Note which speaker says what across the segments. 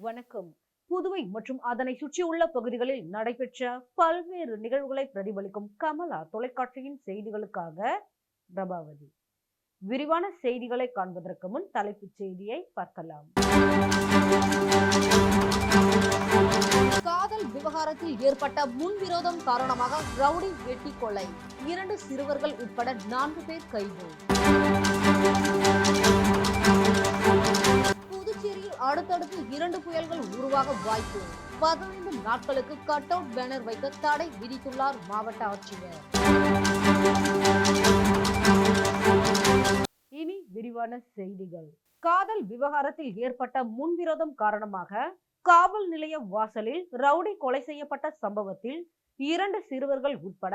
Speaker 1: வணக்கம். புதுவை மற்றும் அதனை சுற்றியுள்ள பகுதிகளில் நடைபெற்ற பல்வேறு நிகழ்வுகளை பிரதிபலிக்கும் கமலா தொலைக்காட்சியின் செய்திகளுக்காக பிரபாவதி. விரிவான செய்திகளை காண்பதற்கு முன் தலைப்புச் செய்தியை பார்க்கலாம். காதல் விவகாரத்தில் ஏற்பட்ட முன்விரோதம் காரணமாக ரவுடி வெட்டி கொலை, 2 சிறுவர்கள் உட்பட 4 பேர் கைது. புதுச்சேரியில் அடுத்தடுத்து 2 புயல்கள் உருவாக வாய்ப்பு, 15 நாட்களுக்கு கட் அவுட் பேனர் வைக்க தடை விதித்துள்ளார் மாவட்ட ஆட்சியர். இனி விரிவான செய்திகள். காதல் விவகாரத்தில் ஏற்பட்ட முன்விரோதம் காரணமாக காவல் நிலைய வாசலில் ரவுடி கொலை செய்யப்பட்ட சம்பவத்தில் 2 சிறுவர்கள் உட்பட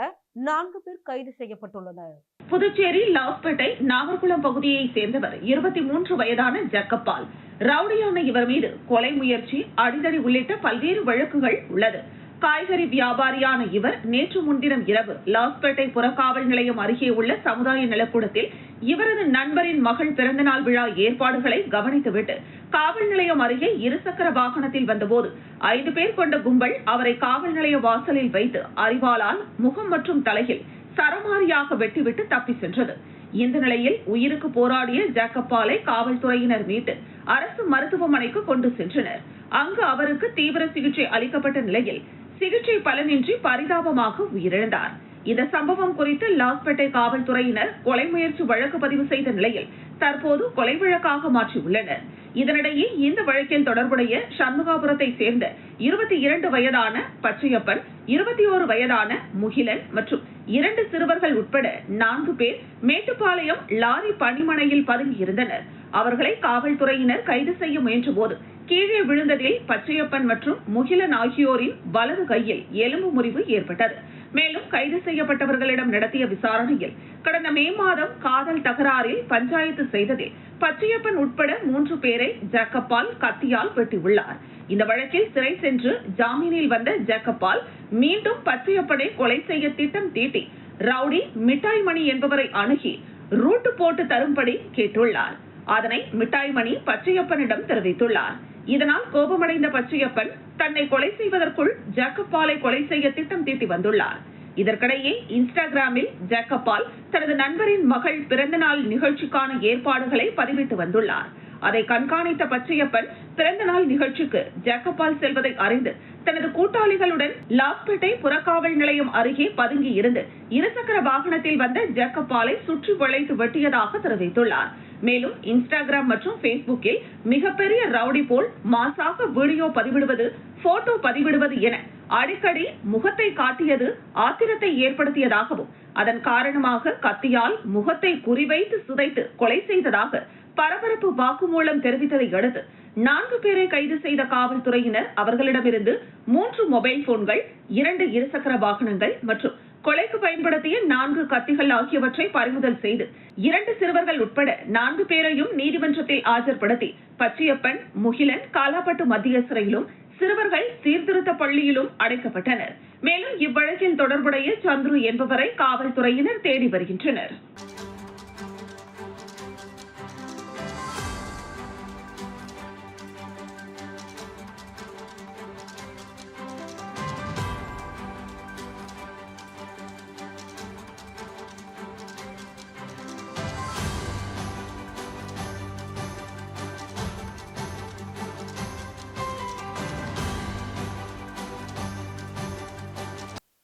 Speaker 1: 4 பேர் கைது செய்யப்பட்டுள்ளனர்.
Speaker 2: புதுச்சேரி லாஸ்பேட்டை நாகர்குளம் பகுதியை சேர்ந்தவர் 23 வயதான ஜக்கப்பால். ரவுடியான இவர் மீது கொலை முயற்சி, அடிதடி உள்ளிட்ட பல்வேறு வழக்குகள் உள்ளது. காய்கறி வியாபாரியான இவர் நேற்று முன்தினம் இரவு லாஸ்பேட்டை புறக்காவல் நிலையம் அருகே உள்ள சமுதாய நலக்கூடத்தில் இவரது நண்பரின் மகள் பிறந்தநாள் விழா ஏற்பாடுகளை கவனித்துவிட்டு காவல் நிலையம் அருகே இருசக்கர வாகனத்தில் வந்தபோது 5 பேர் கொண்ட கும்பல் அவரை காவல் நிலைய வாசலில் வைத்து அரிவாளால் முகம் மற்றும் தலையில் சரமாரியாக வெட்டிவிட்டு தப்பி சென்றது. இந்த நிலையில் உயிருக்கு போராடிய ஜக்கப்பாலை காவல்துறையினர் மீட்டு அரசு மருத்துவமனைக்கு கொண்டு சென்றனர். அங்கு அவருக்கு தீவிர சிகிச்சை அளிக்கப்பட்ட நிலையில் சிகிச்சை பலனின்றி பரிதாபமாக உயிரிழந்தார். இந்த சம்பவம் குறித்து லாஸ்பேட்டை காவல்துறையினர் கொலை முயற்சி வழக்கு பதிவு செய்த நிலையில் தற்போது கொலை வழக்காக மாற்றியுள்ளனர். இதனிடையே இந்த வழக்கில் தொடர்புடைய சண்முகாபுரத்தை சேர்ந்த 22 வயதான பச்சையப்பன், 21 வயதான முகிலன் மற்றும் 2 சிறுவர்கள் உட்பட 4 பேர் மேட்டுப்பாளையம் லாரி பணிமனையில் பதுங்கியிருந்தனர். அவர்களை காவல்துறையினர் கைது செய்ய முயன்ற போது கீழே விழுந்ததில் பச்சையப்பன் மற்றும் முகிலன் ஆகியோரின் வலது கையில் எலும்பு முறிவு ஏற்பட்டது. மேலும் கைது செய்யப்பட்டவர்களிடம் நடத்திய விசாரணையில் கடந்த மே மாதம் காதல் தகராறில் பஞ்சாயத்து செய்ததில் பச்சையப்பன் உட்பட 3 பேரை ஜக்கப்பால் கத்தியால் வெட்டியுள்ளார். இந்த வழக்கில் சிறை சென்று ஜாமீனில் வந்த ஜக்கப்பால் மீண்டும் பச்சையப்பனை கொலை செய்ய திட்டம் தீட்டி ரவுடி மிட்டாய் மணி என்பவரை அணுகி ரூட்டு போட்டு தரும்படி கேட்டுள்ளார். அதனை மிட்டாய் மணி பச்சையப்பனிடம் தெரிவித்துள்ளார். இதனால் கோபமடைந்த பச்சையப்பன் தன்னை கொலை செய்வதற்குள் ஜக்கப்பாலை கொலை செய்ய திட்டம் தீட்டி வந்துள்ளார். இதற்கிடையே இன்ஸ்டாகிராமில் ஜக்கப்பால் தனது நண்பரின் மகள் பிறந்தநாள் நிகழ்ச்சிக்கான ஏற்பாடுகளை பதிவிட்டு வந்துள்ளார். அதை கண்காணித்த பச்சையப்பன் பிறந்தநாள் நிகழ்ச்சிக்கு ஜக்கப்பால் செல்வதை அறிந்து தனது கூட்டாளிகளுடன் லாஸ்பேட்டை புறக்காவல் நிலையம் அருகே பதுங்கி இருந்து இருசக்கர வாகனத்தில் வந்த ஜக்கப்பாலை சுற்றி வளைத்து வெட்டியதாக தெரிவித்துள்ளார். மேலும் இன்ஸ்டாகிராம் மற்றும் பேஸ்புக்கில் மிகப்பெரிய ரவுடி போல் மாசாக வீடியோ பதிவிடுவது, போட்டோ பதிவிடுவது என அடிக்கடி முகத்தை காட்டியது ஆத்திரத்தை ஏற்படுத்தியதாகவும் அதன் காரணமாக கத்தியால் முகத்தை குறிவைத்து சிதைத்து கொலை செய்ததாக பரபரப்பு வாக்குமூலம் தெரிவித்ததை அடுத்து 4 பேரை கைது செய்த காவல்துறையினர் அவர்களிடமிருந்து 3 மொபைல் போன்கள், 2 இருசக்கர வாகனங்கள் மற்றும் கொலைக்கு பயன்படுத்திய 4 கத்திகள் ஆகியவற்றை பறிமுதல் செய்து 2 சிறுவர்கள் உட்பட 4 பேரையும் நீதிமன்றத்தில் ஆஜர்படுத்தி பச்சையப்பன், முகிலன் காலாப்பட்டு மத்திய சிறையிலும் சிறுவர்கள் சீர்திருத்த பள்ளியிலும் அடைக்கப்பட்டனர். மேலும் இவ்வழக்கில் தொடர்புடைய சந்துரு என்பவரை காவல்துறையினர் தேடி வருகின்றனர்.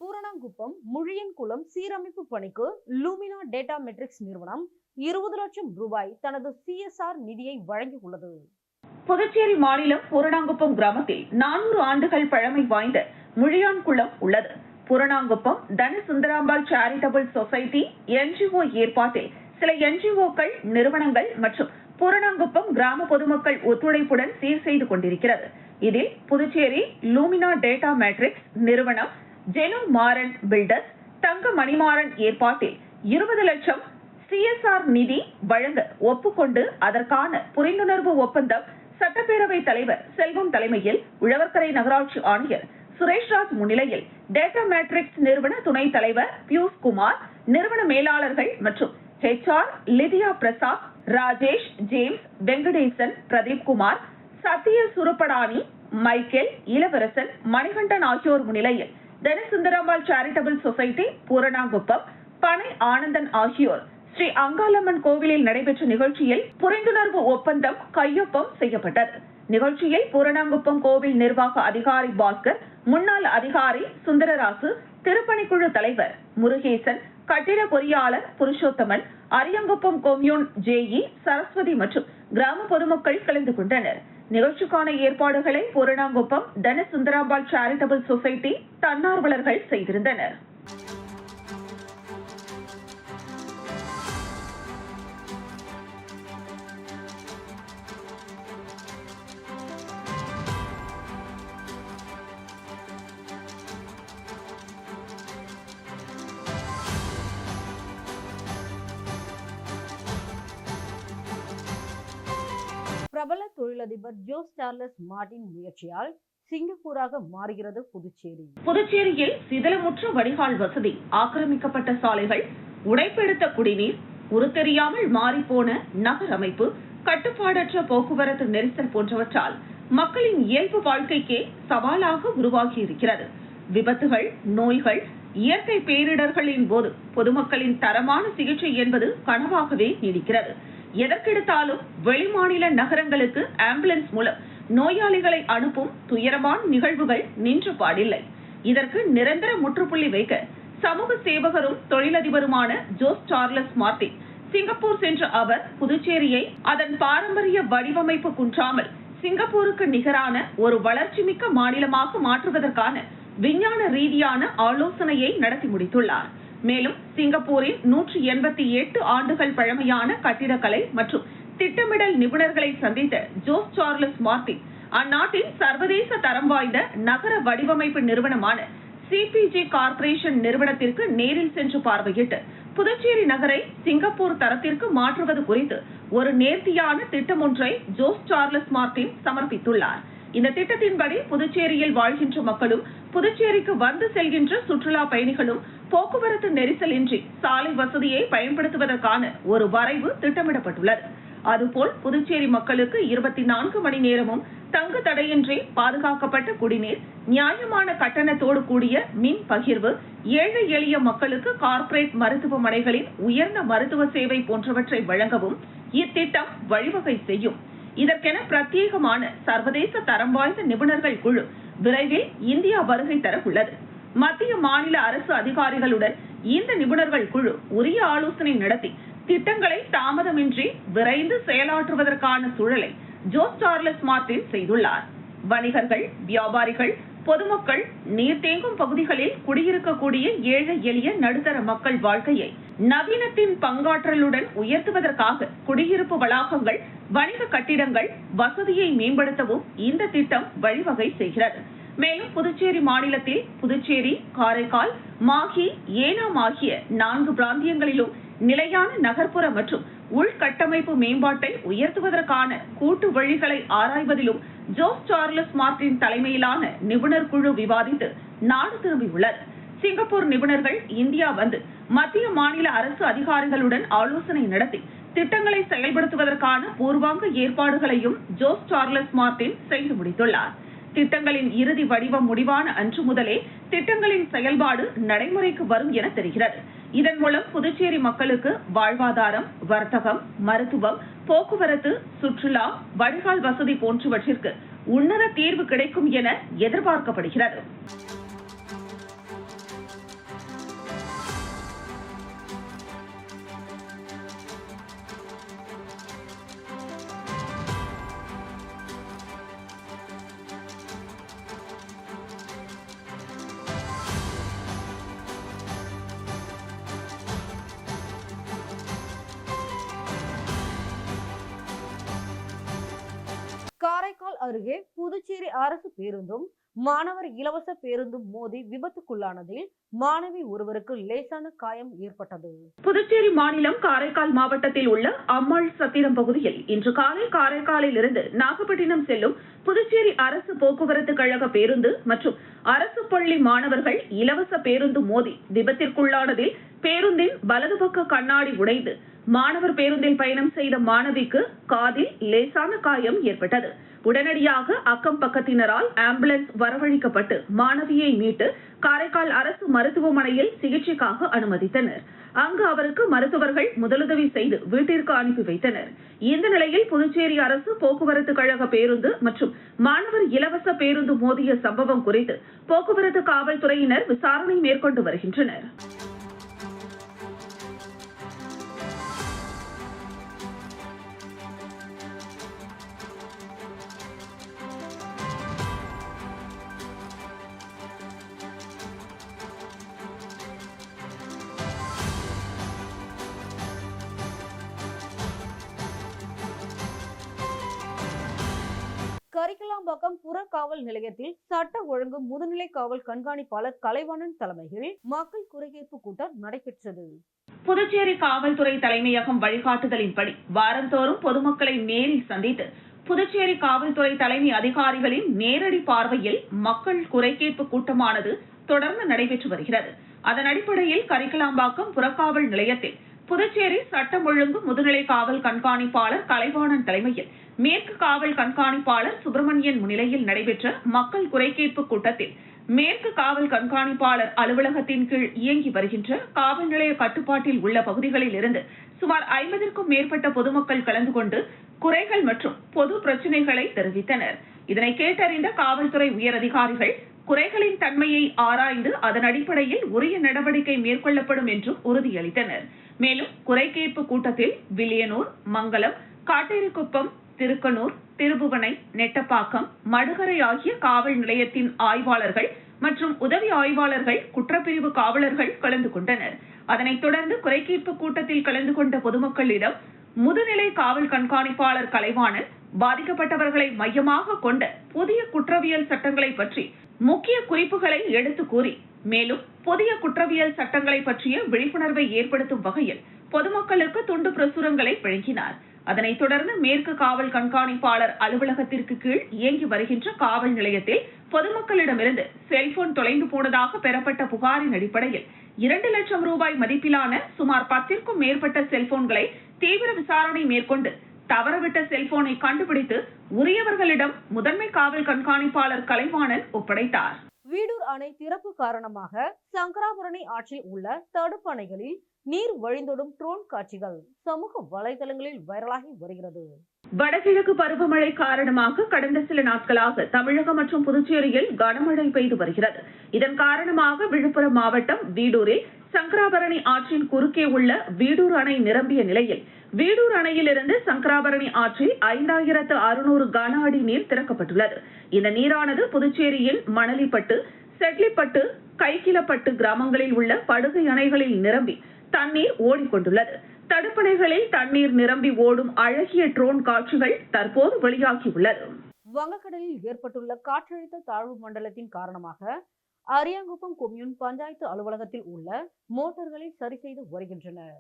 Speaker 1: பூரணாங்குப்பம் முழியன்குளம் சீரமைப்பு பணிக்கு லூமினா டேட்டா மெட்ரிக்ஸ் நிறுவனம் 20 லட்சம் ரூபாய் தனது CSR நிதியை வழங்கியுள்ளது.
Speaker 2: புதுச்சேரி மாநிலம் பூரணாங்குப்பம் கிராமத்தில் 400 ஆண்டுகள் பழமை வாய்ந்த முழியான்குளம் உள்ளது. பூரணாங்குப்பம் தனசுந்தராம்பாள் சேரிட்டபிள் சொசைட்டி NGO ஏற்பாட்டில் சில NGOக்கள், நிறுவனங்கள் மற்றும் பூரணாங்குப்பம் கிராம பொதுமக்கள் ஒத்துழைப்புடன் சீர் செய்து கொண்டிருக்கிறது. இதில் புதுச்சேரி லூமினா டேட்டா மேட்ரிக்ஸ் நிறுவனம், ஜெனு மாறன் பில்டர்ஸ், தங்க மணிமாறன் ஏற்பாட்டில் 20 லட்சம் CSR நிதி வழங்க ஒப்புக்கொண்டு அதற்கான புரிந்துணர்வு ஒப்பந்தம் சட்டப்பேரவை தலைவர் செல்வம் தலைமையில் உழவர்கரை நகராட்சி ஆணையர் சுரேஷ்ராஜ் முன்னிலையில் டேட்டா மேட்ரிக்ஸ் நிறுவன துணைத் தலைவர் பியூஷ் குமார், நிறுவன மேலாளர்கள் மற்றும் HR லிதியா பிரசாத், ராஜேஷ், ஜேம்ஸ், வெங்கடேசன், பிரதீப் குமார், சத்திய சுருப்படானி, மைக்கேல், இளவரசன், மணிகண்டன் ஆகியோர் முன்னிலையில் தனசுந்தராம்பாள் சேரிட்டபிள் சொசைட்டி, பூரணாங்குப்பம், பனை ஆனந்தன் ஆகியோர் ஸ்ரீ அங்காளம்மன் கோவிலில் நடைபெற்ற நிகழ்ச்சியில் புரிந்துணர்வு ஒப்பந்தம் கையொப்பம் செய்யப்பட்டது. நிகழ்ச்சியில் பூரணாங்குப்பம் கோவில் நிர்வாக அதிகாரி பாஸ்கர், முன்னாள் அதிகாரி சுந்தரராசு, திருப்பணிக்குழு தலைவர் முருகேசன், கட்டிட பொறியாளர் புருஷோத்தமன், அரியங்குப்பம் கொம்யூன் ஜேஇ சரஸ்வதி மற்றும் கிராம பொதுமக்கள் கலந்து கொண்டனர். நிகழ்ச்சிக்கான ஏற்பாடுகளை பூரணாங்குப்பம் தனசுந்தராம்பாள் சேரிட்டபிள் சொசைட்டி தன்னார்வலர்கள் செய்திருந்தனர்.
Speaker 1: பிரபல தொழிலதிபர் ஜோஸ் சார்லஸ் மார்டின் முயற்சியால் சிங்கப்பூராக மாறுகிறது புதுச்சேரி.
Speaker 2: புதுச்சேரியில் சிதிலமுற்ற வடிகால் வசதி, ஆக்கிரமிக்கப்பட்ட சாலைகள், உடைப்பெடுத்த குடிநீர், உருத்தெரியாமல் மாறிப்போன நகர் அமைப்பு, கட்டுப்பாடற்ற போக்குவரத்து நெரிசல் போன்றவற்றால் மக்களின் இயல்பு வாழ்க்கைக்கே சவாலாக உருவாகி இருக்கிறது. விபத்துகள், நோய்கள், இயற்கை பேரிடர்களின் போது பொதுமக்களின் தரமான சிகிச்சை என்பது கனவாகவே நீடிக்கிறது. எதற்கெடுத்தாலும் வெளிமாநில நகரங்களுக்கு ஆம்புலன்ஸ் மூலம் நோயாளிகளை அனுப்பும் துயரமான நிகழ்வுகள் நின்று பாடில்லை. இதற்கு நிரந்தர முற்றுப்புள்ளி வைக்க சமூக சேவகரும் தொழிலதிபருமான ஜோஸ் சார்லஸ் மார்டின் சிங்கப்பூர் சென்ற அவர் புதுச்சேரியை அதன் பாரம்பரிய வடிவமைப்பு குன்றாமல் சிங்கப்பூருக்கு நிகரான ஒரு வளர்ச்சிமிக்க மாநிலமாக மாற்றுவதற்கான விஞ்ஞான ரீதியான ஆலோசனையை நடத்தி முடித்துள்ளார். மேலும் சிங்கப்பூரின் 188 ஆண்டுகள் பழமையான கட்டிடக்கலை மற்றும் திட்டமிடல் நிபுணர்களை சந்தித்த ஜோஸ் சார்லஸ் மார்டின் அந்நாட்டின் சர்வதேச தரம் வாய்ந்த நகர வடிவமைப்பு நிறுவனமான சிபிஜி கார்ப்பரேஷன் நிறுவனத்திற்கு நேரில் சென்று பார்வையிட்டு புதுச்சேரி நகரை சிங்கப்பூர் தரத்திற்கு மாற்றுவது குறித்து ஒரு நேர்த்தியான திட்டம் ஒன்றை ஜோஸ் சார்லஸ் மார்டின் சமர்ப்பித்துள்ளார். இந்த திட்டத்தின்படி புதுச்சேரியில் வாழ்கின்ற மக்களும் புதுச்சேரிக்கு வந்து செல்கின்ற சுற்றுலா பயணிகளும் போக்குவரத்து நெரிசலின்றி சாலை வசதியை பயன்படுத்துவதற்கான ஒரு வரைவு திட்டமிடப்பட்டுள்ளது. அதுபோல் புதுச்சேரி மக்களுக்கு 24 மணி நேரமும் தங்கு தடையின்றி பாதுகாக்கப்பட்ட குடிநீர், நியாயமான கட்டணத்தோடு கூடிய மின் பகிர்வு, ஏழை எளிய மக்களுக்கு கார்ப்பரேட் மருத்துவமனைகளின் உயர்ந்த மருத்துவ சேவை போன்றவற்றை வழங்கவும் இத்திட்டம் வழிவகை செய்யும். இதற்கென பிரத்யேகமான சர்வதேச தரம் வாய்ந்த நிபுணர்கள் குழு விரைவில் இந்தியா வருகை தர உள்ளது. மத்திய மாநில அரசு அதிகாரிகளுடன் இந்த நிபுணர்கள் குழு உரிய ஆலோசனை நடத்தி திட்டங்களை தாமதமின்றி விரைந்து செயலாற்றுவதற்கான சூழலை ஜோஸ் சார்லஸ் மார்டின் செய்துள்ளார். வணிகர்கள், வியாபாரிகள், பொதுமக்கள், நீர் தேங்கும் பகுதிகளில் குடியிருக்கக்கூடிய ஏழை எளிய நடுத்தர மக்கள் வாழ்க்கையை நவீனத்தின் பங்காற்றலுடன் உயர்த்துவதற்காக குடியிருப்பு வளாகங்கள், வணிக கட்டிடங்கள் வசதியை மேம்படுத்தவும் இந்த திட்டம் வழிவகை செய்கிறது. மேலும் புதுச்சேரி மாநிலத்தில் புதுச்சேரி, காரைக்கால், மாஹி, ஏனாம் ஆகிய 4 பிராந்தியங்களிலும் நிலையான நகர்ப்புற மற்றும் உள்கட்டமைப்பு மேம்பாட்டை உயர்த்துவதற்கான கூட்டு வழிகளை ஆராய்வதிலும் ஜோஸ் சார்லஸ் மார்டின் தலைமையிலான நிபுணர் குழு விவாதித்து நாடு திரும்பியுள்ளது. சிங்கப்பூர் நிபுணர்கள் இந்தியா வந்து மத்திய மாநில அரசு அதிகாரிகளுடன் ஆலோசனை நடத்தி திட்டங்களை செயல்படுத்துவதற்கான பூர்வாங்க ஏற்பாடுகளையும் ஜோஸ் சார்லஸ் மார்டின் செய்து முடித்துள்ளார். திட்டங்களின் இறுதி வடிவம் முடிவான அன்று முதலே திட்டங்களின் செயல்பாடு நடைமுறைக்கு வரும் என தெரிகிறது. இதன் மூலம் புதுச்சேரி மக்களுக்கு வாழ்வாதாரம், வர்த்தகம், மருத்துவம், போக்குவரத்து, சுற்றுலா, வடிகால் வசதி போன்றவற்றிற்கு உன்னத தீர்வு கிடைக்கும் என எதிர்பார்க்கப்படுகிறது.
Speaker 1: காரைக்கால் அருகே புதுச்சேரி அரசு பேருந்தும் மாணவர் இலவச பேருந்தும் மோதி விபத்துக்குள்ளானதில் மாணவி ஒருவருக்கு லேசான காயம் ஏற்பட்டது.
Speaker 2: புதுச்சேரி மாநிலம் காரைக்கால் மாவட்டத்தில் உள்ள அம்மாள் சத்திரம் பகுதியில் இன்று காலை காரைக்காலில் இருந்து நாகப்பட்டினம் செல்லும் புதுச்சேரி அரசு போக்குவரத்து கழக பேருந்து மற்றும் அரசு பள்ளி மாணவர்கள் இலவச பேருந்து மோதி விபத்திற்குள்ளானதில் பேருந்தின் வலது பக்க கண்ணாடி உடைந்து மாணவர் பேருந்தில் பயணம் செய்த மாணவிக்கு காதில் லேசான காயம் ஏற்பட்டது. உடனடியாக அக்கம் பக்கத்தினரால் ஆம்புலன்ஸ் வரவழைக்கப்பட்டு மாணவியை மீட்டு காரைக்கால் அரசு மருத்துவமனையில் சிகிச்சைக்காக அனுமதித்தனர். அங்கு அவருக்கு மருத்துவர்கள் முதலுதவி செய்து வீட்டிற்கு அனுப்பி வைத்தனர். இந்த நிலையில் புதுச்சேரி அரசு போக்குவரத்து கழக பேருந்து மற்றும் மாணவர் இலவச பேருந்து மோதிய சம்பவம் குறித்து போக்குவரத்து காவல்துறையினர் விசாரணை மேற்கொண்டு வருகின்றனர்.
Speaker 1: கரிக்கலாம்பாக்கம் புறக்காவல் நிலையத்தில் சட்ட ஒழுங்கு முதுநிலை காவல் கண்காணிப்பாளர் கலைவாணன் தலைமையில் மக்கள் குறைகேட்பு கூட்டம் நடைபெற்றது.
Speaker 2: புதுச்சேரி காவல்துறை தலைமையகம் வழிகாட்டுதலின்படி வாரந்தோறும் பொதுமக்களை நேரில் சந்தித்து புதுச்சேரி காவல்துறை தலைமை அதிகாரிகளின் நேரடி பார்வையில் மக்கள் குறைகேட்பு கூட்டமானது தொடர்ந்து நடைபெற்று வருகிறது. அதன் அடிப்படையில் கரிக்கலாம்பாக்கம் புறக்காவல் நிலையத்தில் புதுச்சேரி சட்டம் ஒழுங்கு முதுநிலை காவல் கண்காணிப்பாளர் கலைவாணன் தலைமையில் மேற்கு காவல் கண்காணிப்பாளர் சுப்பிரமணியன் முன்னிலையில் நடைபெற்ற மக்கள் குறைகேட்பு கூட்டத்தில் மேற்கு காவல் கண்காணிப்பாளர் அலுவலகத்தின் கீழ் இயங்கி வருகின்ற காவல் நிலைய கட்டுப்பாட்டில் உள்ள பகுதிகளில் இருந்து சுமார் 50க்கும் மேற்பட்ட பொதுமக்கள் கலந்து கொண்டு குறைகள் மற்றும் பொது பிரச்சனைகளை தெரிவித்தனர். இதனை கேட்டறிந்த காவல்துறை உயரதிகாரிகள் குறைகளின் தன்மையை ஆராய்ந்து அதன் அடிப்படையில் உரிய நடவடிக்கை மேற்கொள்ளப்படும் என்றும் உறுதியளித்தனர். மேலும் குறைகேட்பு கூட்டத்தில் வில்லியனூர், மங்கலம், காட்டேரிக்குப்பம், திருக்கனூர், திருபுவனை, நெட்டப்பாக்கம், மடுகரை ஆகிய காவல் நிலையத்தின் ஆய்வாளர்கள் மற்றும் உதவி ஆய்வாளர்கள், குற்றப்பிரிவு காவலர்கள் கலந்து கொண்டனர். அதனைத் தொடர்ந்து குறைகேட்பு கூட்டத்தில் கலந்து கொண்ட பொதுமக்களிடம் முதுநிலை காவல் கண்காணிப்பாளர் கலைவாணன் பாதிக்கப்பட்டவர்களை மையமாக கொண்ட புதிய குற்றவியல் சட்டங்களை பற்றி முக்கிய குறிப்புகளை எடுத்து கூறி மேலும் புதிய குற்றவியல் சட்டங்களை பற்றிய விழிப்புணர்வை ஏற்படுத்தும் வகையில் பொதுமக்களுக்கு துண்டு பிரசுரங்களை வழங்கினார். அதனைத் தொடர்ந்து மேற்கு காவல் கண்காணிப்பாளர் அலுவலகத்திற்கு கீழ் இயங்கி வருகின்ற காவல் நிலையத்தில் பொதுமக்களிடமிருந்து செல்போன் தொலைந்து போனதாக பெறப்பட்ட புகாரின் அடிப்படையில் 2 லட்சம் ரூபாய் மதிப்பிலான சுமார் 10க்கும் மேற்பட்ட செல்போன்களை தீவிர விசாரணை மேற்கொண்டு தவறவிட்ட செல்போனை கண்டுபிடித்து உரியவர்களிடம் முதன்மை காவல் கண்காணிப்பாளர் கலைவாணன் ஒப்படைத்தார்.
Speaker 1: வீடூர் அணை திறப்பு காரணமாக சங்கராபரணி ஆற்றில் உள்ள தடுப்பணைகளில் நீர் வழிந்தோடும் ட்ரோன் காட்சிகள் சமூக வலைதளங்களில் வைரலாகி வருகிறது.
Speaker 2: வடகிழக்கு பருவமழை காரணமாக கடந்த சில நாட்களாக தமிழகம் மற்றும் புதுச்சேரியில் கனமழை பெய்து வருகிறது. இதன் காரணமாக விழுப்புரம் மாவட்டம் வீடூரில் சங்கராபரணி ஆற்றின் குறுக்கே உள்ள வீடூர் அணை நிரம்பிய நிலையில் வீடூர் அணையிலிருந்து சங்கராபரணி ஆற்றில் 5600 கன அடி நீர் திறக்கப்பட்டுள்ளது. இந்த நீரானது புதுச்சேரியின் மணலிப்பட்டு, செட்லிப்பட்டு, கைக்கிலப்பட்டு கிராமங்களில் உள்ள படுகை அணைகளில் நிரம்பி தண்ணீர் ஓடிக்கொண்டுள்ளது. தடுப்பணைகளில் தண்ணீர் நிரம்பி ஓடும் அழகிய ட்ரோன் காட்சிகள் தற்போது வெளியாகியுள்ளது.
Speaker 1: வங்கக்கடலில் ஏற்பட்டுள்ள காற்றழுத்த தாழ்வு மண்டலத்தின் காரணமாக அரியாங்குப்பம் கொம்யூன் பஞ்சாயத்து அலுவலகத்தில் உள்ள மோட்டார்களை சரி செய்து வருகின்றனர்.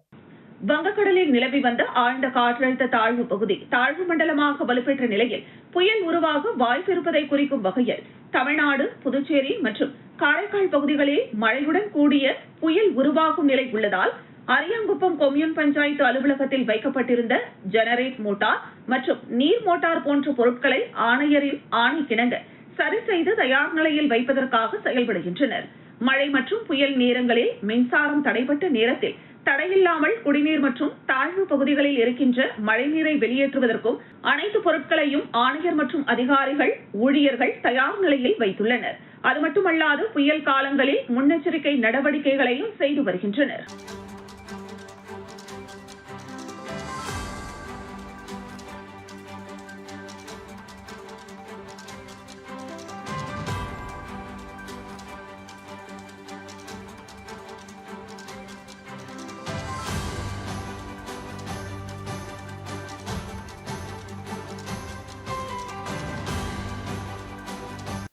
Speaker 2: வங்கக்கடலில் நிலவி வந்த ஆழ்ந்த காற்றழுத்த தாழ்வு பகுதி தாழ்வு மண்டலமாக வலுப்பெற்ற நிலையில் புயல் உருவாக வாய்ப்பிருப்பதை குறிக்கும் வகையில் தமிழ்நாடு, புதுச்சேரி மற்றும் காரைக்கால் பகுதிகளில் மழையுடன் கூடிய புயல் உருவாகும் நிலை உள்ளதால் அரியாங்குப்பம் கொம்யூன் பஞ்சாயத்து அலுவலகத்தில் வைக்கப்பட்டிருந்த ஜெனரேட் மோட்டார் மற்றும் நீர் மோட்டார் போன்ற பொருட்களை ஆணையரின் ஆணைக்கிணங்க சரி செய்து தயார் நிலையில் வைப்பதற்காக செயல்படுகின்றனர். மழை மற்றும் புயல் நேரங்களில் மின்சாரம் தடைபட்ட நேரத்தில் தடையில்லாமல் குடிநீர் மற்றும் தாழ்வு பகுதிகளில் இருக்கின்ற மழைநீரை வெளியேற்றுவதற்கும் அனைத்து பொருட்களையும் ஆணையர் மற்றும் அதிகாரிகள், ஊழியர்கள் தயார் நிலையில் வைத்துள்ளனர். அது மட்டுமல்லாது புயல் காலங்களில் முன்னெச்சரிக்கை நடவடிக்கைகளையும் செய்து வருகின்றனர்.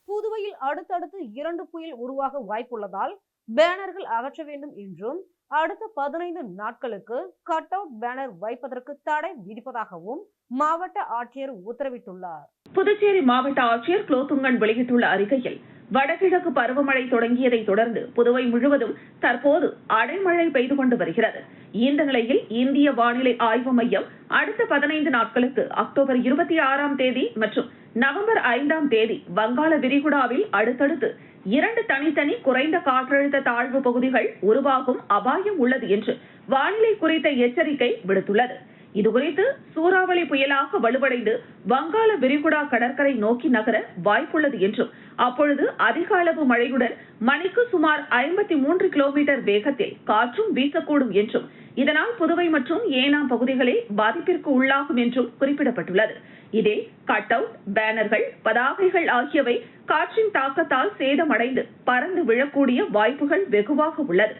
Speaker 1: புதுவையில் அடுத்தடுத்து 2 புயல் உருவாக வாய்ப்புள்ளதால் பேனர்கள் அகற்ற வேண்டும் என்றும் அடுத்த 15 நாட்களுக்கு கட் அவுட் பேனர் வைப்பதற்கு தடை விதிப்பதாகவும் மாவட்ட ஆட்சியர் உத்தரவிட்டுள்ளார்.
Speaker 2: புதுச்சேரி மாவட்ட ஆட்சியர் குலோத்துங்கன் வெளியிட்டுள்ள அறிக்கையில் வடகிழக்கு பருவமழை தொடங்கியதை தொடர்ந்து புதுவை முழுவதும் தற்போது அடைமழை பெய்து கொண்டு வருகிறது. இந்த நிலையில் இந்திய வானிலை ஆய்வு மையம் அடுத்த 15 நாட்களுக்கு அக்டோபர் 26ஆம் தேதி மற்றும் நவம்பர் 5ஆம் தேதி வங்காள விரிகுடாவில் அடுத்தடுத்து 2 தனித்தனி குறைந்த காற்றழுத்த தாழ்வு பகுதிகள் உருவாகும் அபாயம் உள்ளது என்று வானிலை குறித்த எச்சரிக்கை விடுத்துள்ளது. இதுகுறித்து சூறாவளி புயலாக வலுவடைந்து வங்காள விரிகுடா கடற்கரை நோக்கி நகர வாய்ப்புள்ளது என்றும் அப்பொழுது அதிக அளவு மழையுடன் மணிக்கு சுமார் 53 கிலோமீட்டர் வேகத்தில் காற்றும் வீசக்கூடும் என்றும் இதனால் புதுவை மற்றும் ஏனாம் பகுதிகளே பாதிப்பிற்கு உள்ளாகும் என்றும் குறிப்பிடப்பட்டுள்ளது. இதில் கட் அவுட், பேனர்கள், பதாகைகள் ஆகியவை காற்றின் தாக்கத்தால் சேதமடைந்து பறந்து விழக்கூடிய வாய்ப்புகள் வெகுவாக உள்ளது.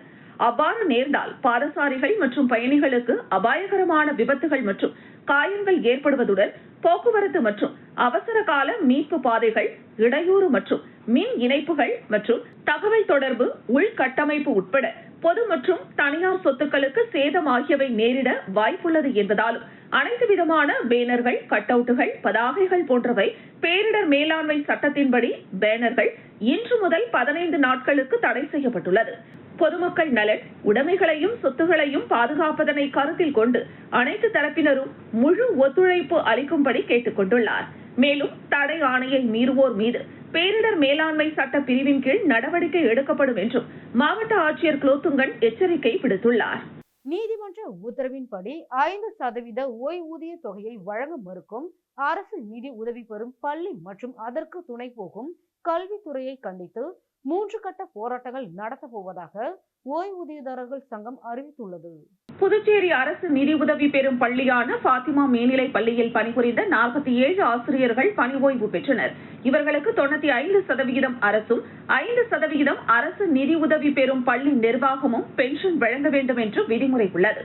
Speaker 2: அவ்வாறு நேர்ந்தால் பாதசாரிகள் மற்றும் பயணிகளுக்கு அபாயகரமான விபத்துகள் மற்றும் காயங்கள் ஏற்படுவதுடன் போக்குவரத்து மற்றும் அவசர கால மீட்பு பாதைகள், இடையூறு மற்றும் மின் இணைப்புகள் மற்றும் தகவல் தொடர்பு உள்கட்டமைப்பு உட்பட பொது மற்றும் தனியார் சொத்துக்களுக்கு சேதம் ஆகியவை நேரிட வாய்ப்புள்ளது என்பதாலும் அனைத்து விதமான பேனர்கள், கட் அவுட்டுகள், பதாகைகள் போன்றவை பேரிடர் மேலாண்மை சட்டத்தின்படி பேனர்கள் இன்று முதல் 15 நாட்களுக்கு தடை செய்யப்பட்டுள்ளது. பொதுமக்கள் நலன், உடைமைகளையும் சொத்துகளையும் பாதுகாப்பதனை கருத்தில் கொண்டு அனைத்து தரப்பினரும் முழு ஒத்துழைப்பு அளிக்கும்படி கேட்டுக் கொண்டுள்ளார். மேலும் தடை ஆணையை மீறுவோர் மீது பேரிடர் மேலாண்மை சட்ட பிரிவின் கீழ் நடவடிக்கை எடுக்கப்படும் என்றும் மாவட்ட ஆட்சியர் குலோத்துங்கன் எச்சரிக்கை விடுத்துள்ளார்.
Speaker 1: நீதிமன்ற உத்தரவின்படி 5% ஓய்வூதிய தொகையை வழங்க மறுக்கும் அரசு நிதி உதவி பெறும் பள்ளி மற்றும் அதற்கு துணை போகும் கல்வித்துறையை கண்டித்து 3 கட்ட போராட்டங்கள் நடத்தப் போவதாக ஓய்வூதியதாரர்கள் சங்கம் அறிவித்துள்ளது.
Speaker 2: புதுச்சேரி அரசு நிதி உதவி பெறும் பள்ளியான பாத்திமா மேல்நிலை பள்ளியில் பணிபுரிந்த 47 ஆசிரியர்கள் பணி ஓய்வு பெற்றனர். இவர்களுக்கு 95% அரசும் 5% அரசு நிதி உதவி பெறும் பள்ளி நிர்வாகமும் பென்ஷன் வழங்க வேண்டும் என்று விதிமுறை உள்ளது.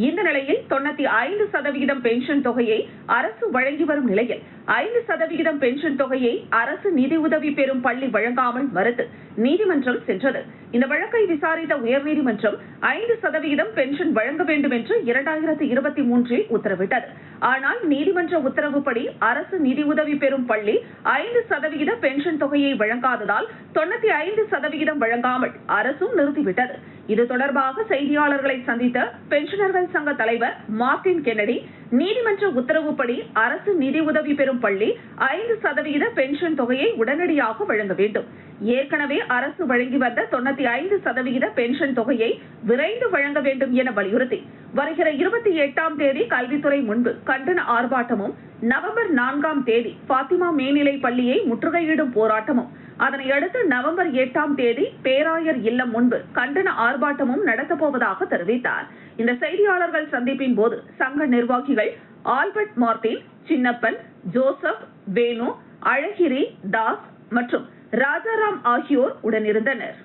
Speaker 2: இந்த நிலையில் 95% பென்ஷன் தொகையை அரசு வழங்கி வரும் நிலையில் 5% பென்ஷன் தொகையை அரசு நிதி உதவி பெறும் பள்ளி வழங்காமல் மறுத்து நீதிமன்றம் சென்றது. இந்த வழக்கை விசாரித்த உயர்நீதிமன்றம் 5% பென்ஷன் வழங்க வேண்டும் என்று 2023 உத்தரவிட்டது. ஆனால் நீதிமன்ற உத்தரவுப்படி அரசு நிதி உதவி பெறும் பள்ளி 5% பென்ஷன் தொகையை வழங்காததால் 95% வழங்காமல் அரசும் நிறுத்திவிட்டது. இது தொடர்பாக செய்தியாளர்களை சந்தித்த பென்ஷனர்கள் சங்க தலைவர் மார்டின் கென்னடி, நீதிமன்ற உத்தரவுப்படி அரசு நிதி உதவி பெறும் பள்ளி 5% பென்ஷன் தொகையை உடனடியாக வழங்க வேண்டும். ஏற்கனவே அரசு வழங்கி வந்த 95% பென்ஷன் தொகையை விரைந்து வழங்க வேண்டும் என வலியுறுத்தி வருகிற 28ஆம் தேதி கல்வித்துறை முன்பு கண்டன ஆர்ப்பாட்டமும், நவம்பர் 4ஆம் தேதி பாத்திமா மேல்நிலை பள்ளியை முற்றுகையிடும் போராட்டமும், அதனை அடுத்து நவம்பர் 8ஆம் தேதி பேராயர் இல்லம் முன்பு கண்டன ஆர்ப்பாட்டமும் நடத்தப்போவதாக தெரிவித்தார். இந்த செய்தியாளர்கள் சந்திப்பின் போது சங்க நிர்வாகிகள் ஆல்பர்ட் மார்டின், சின்னப்பன், ஜோசப், வேணு, அழகிரி, தாஸ் மற்றும் ராஜாராம் ஆகியோர் உடனிருந்தனர்.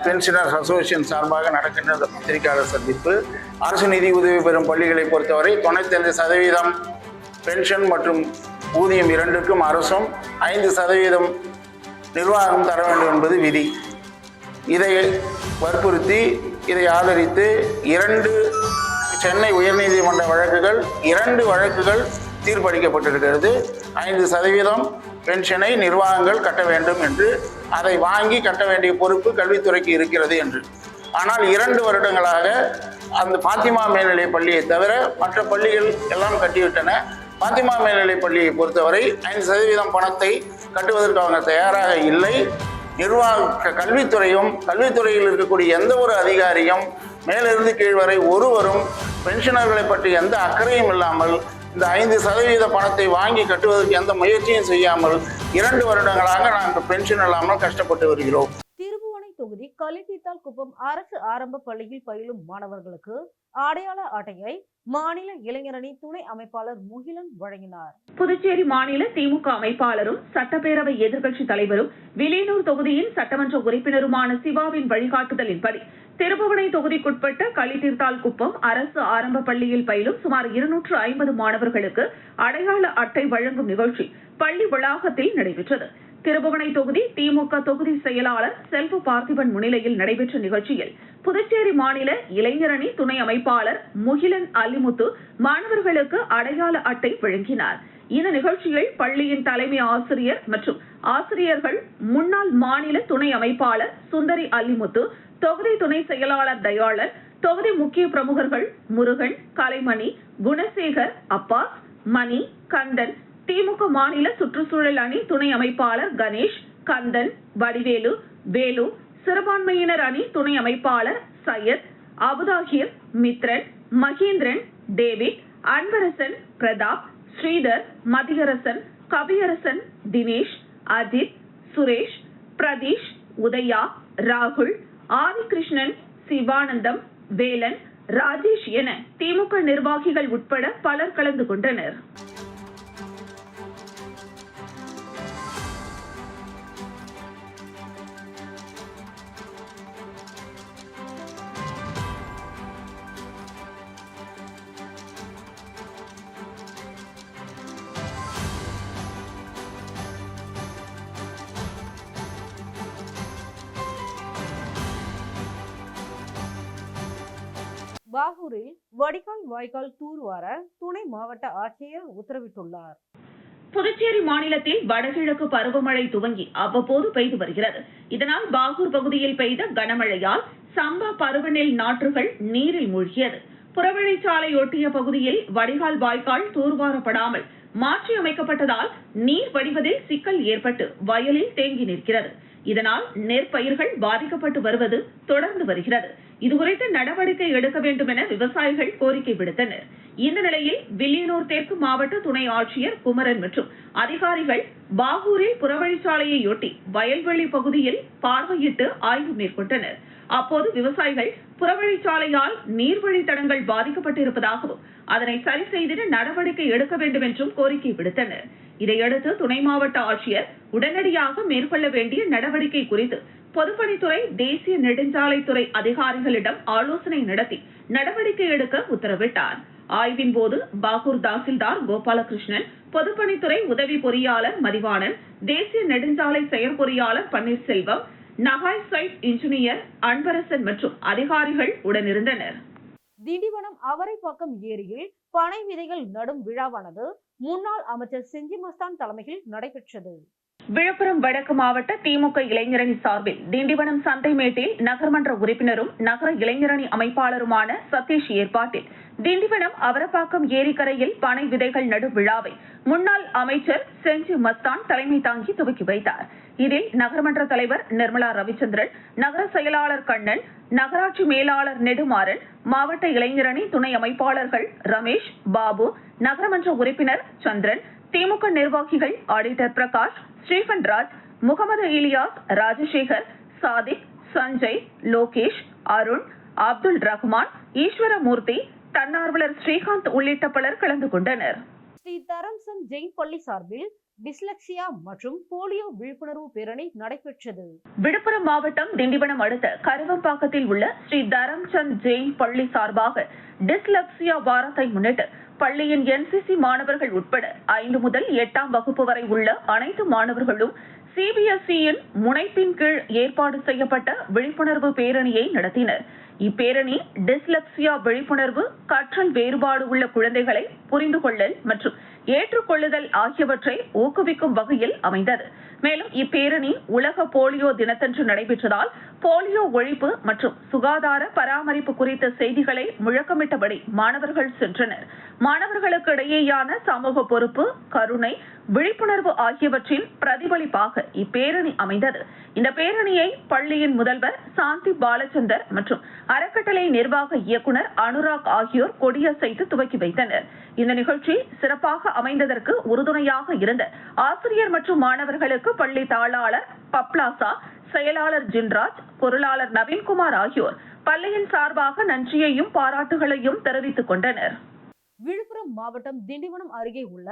Speaker 3: பென்ஷனர்ஸ் அசோசியேஷன் சார்பாக நடக்கின்ற பத்திரிகையாளர் சந்திப்பு, அரசு நிதி உதவி பெறும் பள்ளிகளை பொறுத்தவரை 95% பென்ஷன் மற்றும் ஊதியம் இரண்டுக்கும் அரசும் 5% நிர்வாகம் தர வேண்டும் என்பது விதி. இதை வற்புறுத்தி இதை ஆதரித்து 2 சென்னை உயர்நீதிமன்ற வழக்குகள் 2 வழக்குகள் தீர்ப்பளிக்கப்பட்டிருக்கிறது. 5% பென்ஷனை நிர்வாகங்கள் கட்ட வேண்டும் என்று, அதை வாங்கி கட்ட வேண்டிய பொறுப்பு கல்வித்துறைக்கு இருக்கிறது என்று. ஆனால் 2 வருடங்களாக அந்த பாத்திமா மேல்நிலை பள்ளியை தவிர மற்ற பள்ளிகள் எல்லாம் கட்டிவிட்டன. பாத்திமா மேல்நிலை பள்ளியை பொறுத்தவரை 5% பணத்தை கட்டுவதற்கு அவங்க தயாராக இல்லை. கல்வித்துறையும் கல்வித்துறையில் இருக்கக்கூடிய எந்த ஒரு அதிகாரியும் மேலிருந்து கீழ் வரை ஒருவரும் பென்ஷனர்களை பற்றி எந்த அக்கறையும் இல்லாமல் இந்த 5% பணத்தை வாங்கி கட்டுவதற்கு எந்த முயற்சியும் செய்யாமல் 2 வருடங்களாக நாங்கள் பென்ஷன் இல்லாமல் கஷ்டப்பட்டு வருகிறோம்.
Speaker 1: திருபுவனை தொகுதி கலித்தீத்தால் குப்பம் அரசு ஆரம்ப பள்ளியில் பயிலும் மாணவர்களுக்கு அடையாள அட்டையை மாநில இளைஞரணி துணை அமைப்பாளர் முகிலன் வழங்கினார்.
Speaker 2: புதுச்சேரி மாநில திமுக அமைப்பாளரும் சட்டப்பேரவை எதிர்க்கட்சி தலைவரும் வில்லியனூர் தொகுதியின் சட்டமன்ற உறுப்பினருமான சிவாவின் வழிகாட்டுதலின்படி திருபுவனை தொகுதிக்குட்பட்ட கலித்தீர்த்தால் குப்பம் அரசு ஆரம்ப பள்ளியில் பயிலும் சுமார் 250 மாணவர்களுக்கு அடையாள அட்டை வழங்கும் நிகழ்ச்சி பள்ளி வளாகத்தில் நடைபெற்றது. திருபுவனை தொகுதி திமுக தொகுதி செயலாளர் செல்வ பார்த்திபன் முன்னிலையில் நடைபெற்ற நிகழ்ச்சியில் புதுச்சேரி மாநில இளைஞரணி துணை அமைப்பாளர் முகிலன் அல்லிமுத்து மாணவர்களுக்கு அடையாள அட்டை வழங்கினார். இந்த நிகழ்ச்சியில் பள்ளியின் தலைமை ஆசிரியர் மற்றும் ஆசிரியர்கள் முன்னாள் மாநில துணை அமைப்பாளர் சுந்தரி அல்லிமுத்து, தொகுதி துணை செயலாளர் தயாளன், தொகுதி முக்கிய பிரமுகர்கள் முருகன், கலைமணி, குணசேகர், அப்பாஸ், மணி, கந்தன், திமுக மாநில சுற்றுச்சூழல் அணி துணை அமைப்பாளர் கணேஷ், கந்தன், வடிவேலு, வேலு, சிறுபான்மையினர் அணி துணை அமைப்பாளர் சையத், அபுதாகிர், மித்ரன், மகேந்திரன், டேவிட், அன்பரசன், பிரதாப், ஸ்ரீதர், மதியரசன், கவியரசன், தினேஷ், அஜித், சுரேஷ், பிரதீஷ், உதயா, ராகுல், ஆதிகிருஷ்ணன், சிவானந்தம், வேலன், ராஜேஷ் என திமுக நிர்வாகிகள் உட்பட பலர் கலந்து கொண்டனர்.
Speaker 1: பாகூரில் வடிகால் வாய்க்கால் தூர்வார துணை மாவட்ட ஆட்சியர் உத்தரவிட்டுள்ளார்.
Speaker 2: புதுச்சேரி மாநிலத்தில் வடகிழக்கு பருவமழை துவங்கி அவ்வப்போது பெய்து வருகிறது. இதனால் பாகூர் பகுதியில் பெய்த கனமழையால் சம்பா பருவநெல் நாற்றுகள் நீரில் மூழ்கியது. புறவழிச்சாலை ஒட்டிய பகுதியில் வடிகால் வாய்க்கால் தூர்வாரப்படாமல் மாற்றி அமைக்கப்பட்டதால் நீர் வடிவதில் சிக்கல் ஏற்பட்டு வயலில் தேங்கி நிற்கிறது. இதனால் நெற்பயிர்கள் பாதிக்கப்பட்டு வருவது தொடர்ந்து வருகிறது. இதுகுறித்து நடவடிக்கை எடுக்க வேண்டும் என விவசாயிகள் கோரிக்கை விடுத்தனர். இந்த நிலையில் வில்லியனூர் தெற்கு மாவட்ட துணை ஆட்சியர் குமரன் மற்றும் அதிகாரிகள் பாகூரில் புறவழிச்சாலையொட்டி வயல்வெளி பகுதியில் பார்வையிட்டு ஆய்வு மேற்கொண்டனர். அப்போது விவசாயிகள் புறவழிச்சாலையால் நீர்வழித்தடங்கள் பாதிக்கப்பட்டிருப்பதாகவும் அதனை சரி செய்திட நடவடிக்கை எடுக்க வேண்டும் என்றும் கோரிக்கை விடுத்தனர். இதையடுத்து துணை மாவட்ட ஆட்சியர் உடனடியாக மேற்கொள்ள வேண்டிய நடவடிக்கை குறித்து பொதுப்பணித்துறை, தேசிய நெடுஞ்சாலைத்துறை அதிகாரிகளிடம் ஆலோசனை நடத்தி நடவடிக்கை எடுக்க உத்தரவிட்டார். ஆய்வின் போது பாகூர் தாசில்தார் கோபாலகிருஷ்ணன், பொதுப்பணித்துறை உதவி பொறியாளர் மதிவாணன், தேசிய நெடுஞ்சாலை செயற்பொறியாளர் பன்னீர்செல்வம், நகாய் சைட் இன்ஜினியர் அன்பரசன் மற்றும் அதிகாரிகள் உடனிருந்தனர்.
Speaker 1: திண்டிவனம் அவரைப்பாக்கம் ஏரியில் பனை விதைகள் நடும் விழாவானது முன்னாள் அமைச்சர் செஞ்சி மஸ்தான் தலைமையில் நடைபெற்றது.
Speaker 2: விழுப்புரம் வடக்கு மாவட்ட திமுக இளைஞரணி சார்பில் திண்டிவனம் சந்தைமேட்டில் நகர்மன்ற உறுப்பினரும் நகர இளைஞரணி அமைப்பாளருமான சதீஷ் ஏற்பாட்டில் திண்டிவனம் அவரப்பாக்கம் ஏரிக்கரையில் பனை விதைகள் நடும் விழாவை முன்னாள் அமைச்சர் செஞ்சி மஸ்தான் தலைமை தாங்கி துவக்கி வைத்தார். இதில் நகர்மன்ற தலைவர் நிர்மலா ரவிச்சந்திரன், நகர செயலாளர் கண்ணன், நகராட்சி மேலாளர் நெடுமாறன், மாவட்ட இளைஞரணி துணை அமைப்பாளர்கள் ரமேஷ், பாபு, நகரமன்ற உறுப்பினர் சந்திரன், திமுக நிர்வாகிகள் ஆடிட்டர் பிரகாஷ், ஸ்டீபன் ராஜ், முகமது இலியாஸ், ராஜசேகர், சாதிக், சஞ்சய், லோகேஷ், அருண், அப்துல் ரஹ்மான், ஈஸ்வரமூர்த்தி, தன்னார்வலர் ஸ்ரீகாந்த் உள்ளிட்ட பலர் கலந்து கொண்டனர்.
Speaker 1: ஸ்ரீ தரம்சந்த் ஜெயின் பள்ளி சார்பில் டிஸ்லெக்சியா மற்றும் போலியோ விழிப்புணர்வு பேரணி நடைபெற்றது.
Speaker 2: விழுப்புரம் மாவட்டம் திண்டிவனம் அடுத்த கருவம்பாக்கத்தில் உள்ள ஸ்ரீ தரம்சந்த் ஜெயின் பள்ளி சார்பாக டிஸ்லெக்சியா வாரத்தை முன்னிட்டு பள்ளியின் NCC மாணவர்கள் உட்பட 5 முதல் 8ஆம் வகுப்பு வரை உள்ள அனைத்து மாணவர்களும் CBSE-யின் முனைப்பின் கீழ் ஏற்பாடு செய்யப்பட்ட விழிப்புணர்வு பேரணியை நடத்தினர். இப்பேரணி டிஸ்லெக்சியா விழிப்புணர்வு, கற்றல் வேறுபாடு உள்ள குழந்தைகளை புரிந்து கொள்ளல் மற்றும் ஏற்றுக்கொள்ளுதல் ஆகியவற்றை ஊக்குவிக்கும் வகையில் அமைந்தது. மேலும் இப்பேரணி உலக போலியோ தினத்தன்று நடைபெற்றதால் போலியோ ஒழிப்பு மற்றும் சுகாதார பராமரிப்பு குறித்த செய்திகளை முழக்கமிட்டபடி மாணவர்கள் சென்றனர். மாணவர்களுக்கு இடையேயான சமூக பொறுப்பு, கருணை, விழிப்புணர்வு ஆகியவற்றின் பிரதிபலிப்பாக இப்பேரணி அமைந்தது. இந்த பேரணியை பள்ளியின் முதல்வர் சாந்தி பாலச்சந்தர் மற்றும் அறக்கட்டளை நிர்வாக இயக்குனர் அனுராக் ஆகியோர் கொடியசைத்து துவக்கி வைத்தனர். இந்த நிகழ்ச்சி சிறப்பாக அமைந்ததற்கு உறுதுணையாக இருந்த ஆசிரியர் மற்றும் மாணவர்களுக்கு பள்ளி தாளாளர் பப்ளாசா, செயலாளர் ஜின்ராஜ், பொருளாளர் நவீன்குமார் ஆகியோர் பள்ளியின் சார்பாக நன்றியையும் பாராட்டுகளையும் தெரிவித்துக் கொண்டனர்.
Speaker 1: விழுப்புரம் மாவட்டம் திண்டிவனம் அருகே உள்ள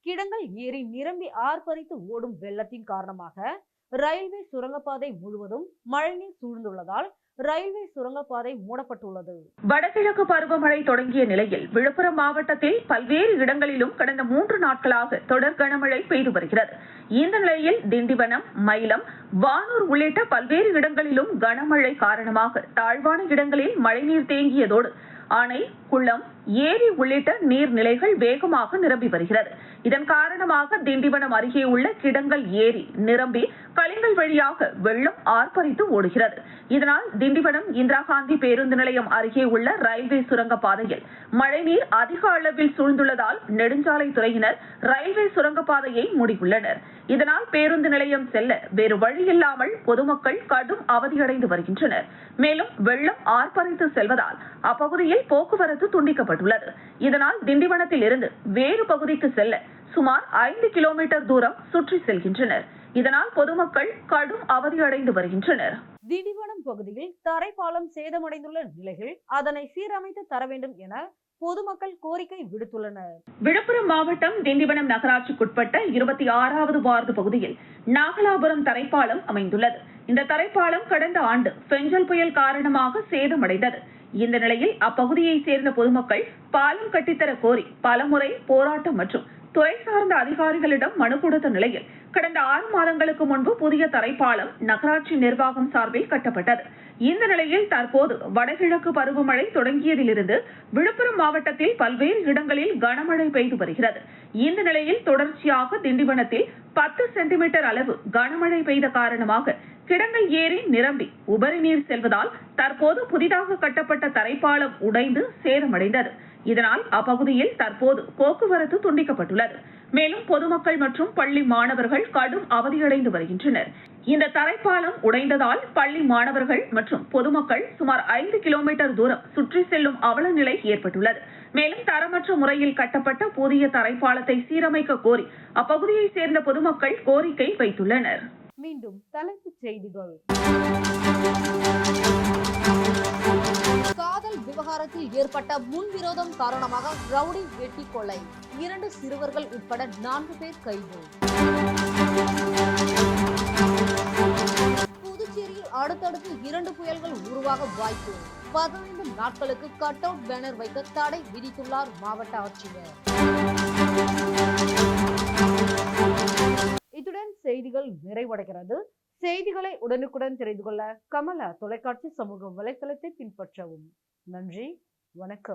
Speaker 1: கிடங்கல் ஏரி நிரம்பி ஆர்ப்பரித்து ஓடும் வெள்ளத்தின் காரணமாக ரயில்வே சுரங்கப்பாதை முழுவதும் மழைநீர் சூழ்ந்துள்ளதால் ரயில்வே சுரங்கப்பாதை மூடப்பட்டுள்ளது.
Speaker 2: வடகிழக்கு பருவமழை தொடங்கிய நிலையில் விழுப்புரம் மாவட்டத்தில் பல்வேறு இடங்களிலும் கடந்த 3 நாட்களாக தொடர் கனமழை பெய்து வருகிறது. இந்த நிலையில் திண்டிவனம், மயிலம், வானூர் உள்ளிட்ட பல்வேறு இடங்களிலும் கனமழை காரணமாக தாழ்வான இடங்களில் மழைநீர் தேங்கியதோடு அணை, குளம், ஏரி உள்ளிட்ட நீர்நிலைகள் வேகமாக நிரம்பி வருகிறது. இதன் காரணமாக திண்டிவனம் அருகே உள்ள கிடங்கல் ஏரி நிரம்பி கலிங்கல் வழியாக வெள்ளம் ஆர்ப்பரித்து ஓடுகிறது. இதனால் திண்டிவனம் இந்திரா காந்தி பேருந்து நிலையம் அருகே உள்ள ரயில்வே சுரங்க பாதையில் மழைநீர் அதிக அளவில் சூழ்ந்துள்ளதால் நெடுஞ்சாலை துறையினர் ரயில்வே சுரங்க பாதையை மூடியுள்ளனர். இதனால் பேருந்து நிலையம் செல்ல வேறு வழியில்லாமல் பொதுமக்கள் கடும் அவதியடைந்து வருகின்றனர். மேலும் வெள்ளம் ஆர்ப்பரித்து செல்வதால் அப்பகுதியில் போக்குவரத்து துண்டிக்கப்பட்டுள்ளது. இதனால் திண்டிவனத்தில் இருந்து வேறு பகுதிக்கு செல்ல சுமார் 5 கிலோமீட்டர் தூரம் சுற்றி செல்கின்றனர். இதனால் பொதுமக்கள் கடும் அவதியடைந்து வருகின்றனர்.
Speaker 1: திண்டிவனம் பகுதியில் தரைப்பாலம் சேதமடைந்துள்ள நிலையில் அதனை சீரமைத்து தர வேண்டும் என பொதுமக்கள் கோரிக்கை விடுத்துள்ளனர்.
Speaker 2: விழுப்புரம் மாவட்டம் திண்டிவனம் நகராட்சிக்குட்பட்ட 26வது வார்டு பகுதியில் நாகலாபுரம் தரைப்பாலம் அமைந்துள்ளது. இந்த தரைப்பாலம் கடந்த ஆண்டு பெஞ்சல் புயல் காரணமாக சேதமடைந்தது. இந்த நிலையில் அப்பகுதியை சேர்ந்த பொதுமக்கள் பாலம் கட்டித்தர கோரி பலமுறை போராட்டம் மற்றும் துறை சார்ந்த அதிகாரிகளிடம் மனு கொடுத்த நிலையில் கடந்த 6 மாதங்களுக்கு முன்பு புதிய தரைப்பாலம் நகராட்சி நிர்வாகம் சார்பில் கட்டப்பட்டது. இந்த நிலையில் தற்போது வடகிழக்கு பருவமழை தொடங்கியதிலிருந்து விழுப்புரம் மாவட்டத்தில் பல்வேறு இடங்களில் கனமழை பெய்து வருகிறது. இந்த நிலையில் தொடர்ச்சியாக திண்டிவனத்தில் 10 சென்டிமீட்டர் அளவு கனமழை பெய்த காரணமாக கிடங்கல் ஏரி நிரம்பி உபரி நீர் செல்வதால் தற்போது புதிதாக கட்டப்பட்ட தரைப்பாலம் உடைந்து சேதமடைந்தது. இதனால் அப்பகுதியில் தற்போது போக்குவரத்து துண்டிக்கப்பட்டுள்ளது. மேலும் பொதுமக்கள் மற்றும் பள்ளி மாணவர்கள் கடும் அவதியடைந்து வருகின்றனர். இந்த தரைப்பாலம் உடைந்ததால் பள்ளி மாணவர்கள் மற்றும் பொதுமக்கள் சுமார் 5 கிலோமீட்டர் தூரம் சுற்றி செல்லும் அவல நிலை ஏற்பட்டுள்ளது. மேலும் தரமற்ற முறையில் கட்டப்பட்ட புதிய தரைப்பாலத்தை சீரமைக்க கோரி அப்பகுதியை சேர்ந்த பொதுமக்கள் கோரிக்கை வைத்துள்ளனர்.
Speaker 1: மீண்டும் தலைப்புச் செய்திகள். காதல் விவகாரத்தில் ஏற்பட்ட முன்விரோதம் காரணமாக ரவுடி வெட்டி கொலை, 2 சிறுவர்கள் உட்பட 4 பேர் கைது. புதுச்சேரியில் அடுத்தடுத்து 2 புயல்கள் உருவாக வாய்ப்பு, 15 நாட்களுக்கு கட் அவுட் பேனர் வைக்க தடை விதித்துள்ளார் மாவட்ட ஆட்சியர். இத்துடன் செய்திகள் நிறைவடைகிறது. செய்திகளை உடனுக்குடன் தெரிந்து கொள்ள கமலா தொலைக்காட்சி சமூக வலைத்தளத்தை பின்பற்றவும். நன்றி, வணக்கம்.